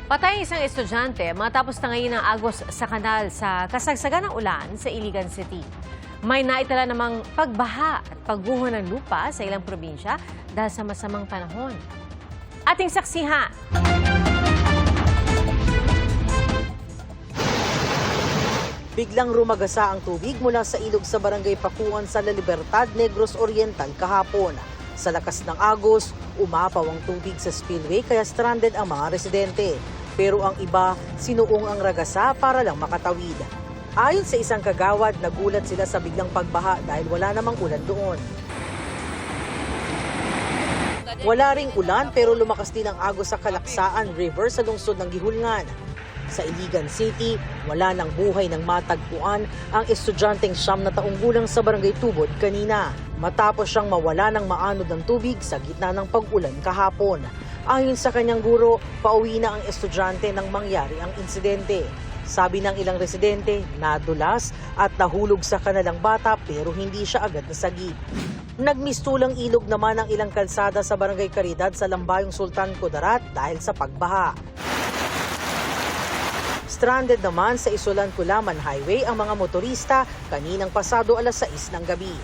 Patay ang isang estudyante matapos tangayin ng agos sa kanal sa kasagsagan ng ulan sa Iligan City. May naitala namang pagbaha at pagguho ng lupa sa ilang probinsya dahil sa masamang panahon. Ating saksihan. Biglang rumagasa ang tubig mula sa ilog sa barangay Pakuan sa La Libertad, Negros Oriental kahapon. Sa lakas ng agos, umapaw ang tubig sa spillway kaya stranded ang mga residente. Pero ang iba, sinuong ang ragasa para lang makatawid. Ayon sa isang kagawad, nagulat sila sa biglang pagbaha dahil wala namang ulan doon. Wala ring ulan pero lumakas din ang agos sa Kalaksaan River sa lungsod ng Gihulngan. Sa Iligan City, wala nang buhay ng matagpuan ang estudyanteng 9 na taong gulang sa barangay Tubod kanina. Matapos siyang mawala ng maanod ng tubig sa gitna ng pag-ulan kahapon. Ayon sa kanyang guro, pauwi na ang estudyante nang mangyari ang insidente. Sabi ng ilang residente, nadulas at nahulog sa kanilang bata pero hindi siya agad nasagip. Nagmistulang ilog naman ang ilang kalsada sa barangay Caridad sa Lambayong Sultan Kudarat dahil sa pagbaha. Stranded naman sa Isulan-Kulaman Highway ang mga motorista kaninang pasado alas 6 ng gabi.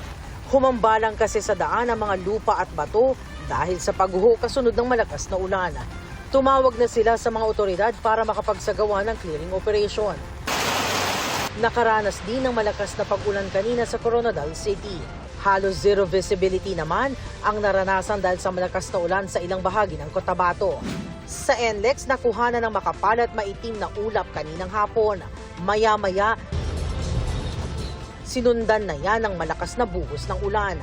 Humambalang kasi sa daan ang mga lupa at bato dahil sa pagguho kasunod ng malakas na ulan. Tumawag na sila sa mga otoridad para makapagsagawa ng clearing operation. Nakaranas din ng malakas na pag-ulan kanina sa Coronadal City. Halos zero visibility naman ang naranasan dahil sa malakas na ulan sa ilang bahagi ng Cotabato. Sa NLEX, nakuha na ng makapal at maitim na ulap kaninang hapon. Maya-maya, sinundan na yan ng malakas na buhos ng ulan.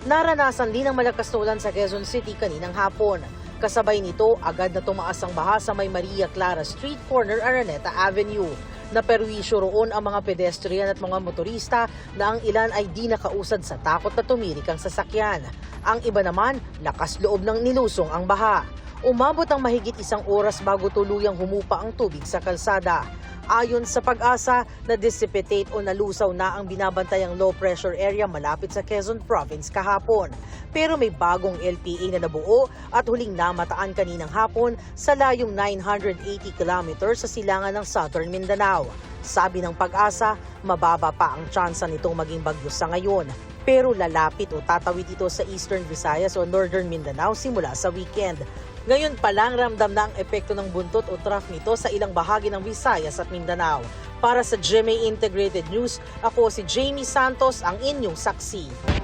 Naranasan din ang malakas na ulan sa Quezon City kaninang hapon. Kasabay nito, agad na tumaas ang baha sa may Maria Clara Street, corner Araneta Avenue. Naperwisyo roon ang mga pedestrian at mga motorista na ang ilan ay di nakausad sa takot na tumirik ang sasakyan. Ang iba naman, lakas loob ng nilusong ang baha. Umabot ang mahigit 1 oras bago tuluyang humupa ang tubig sa kalsada. Ayon sa Pag-asa, na-dissipate o nalusaw na ang binabantayang low pressure area malapit sa Quezon Province kahapon. Pero may bagong LPA na nabuo at huling namataan kaninang hapon sa layong 980 kilometers sa silangan ng Southern Mindanao. Sabi ng Pag-asa, mababa pa ang tsansa nitong maging bagyo sa ngayon. Pero lalapit o tatawid ito sa Eastern Visayas o Northern Mindanao simula sa weekend. Ngayon pa lang ramdam na ang epekto ng buntot o trough nito sa ilang bahagi ng Visayas at Mindanao. Para sa GMA Integrated News, ako si Jamie Santos, ang inyong saksi.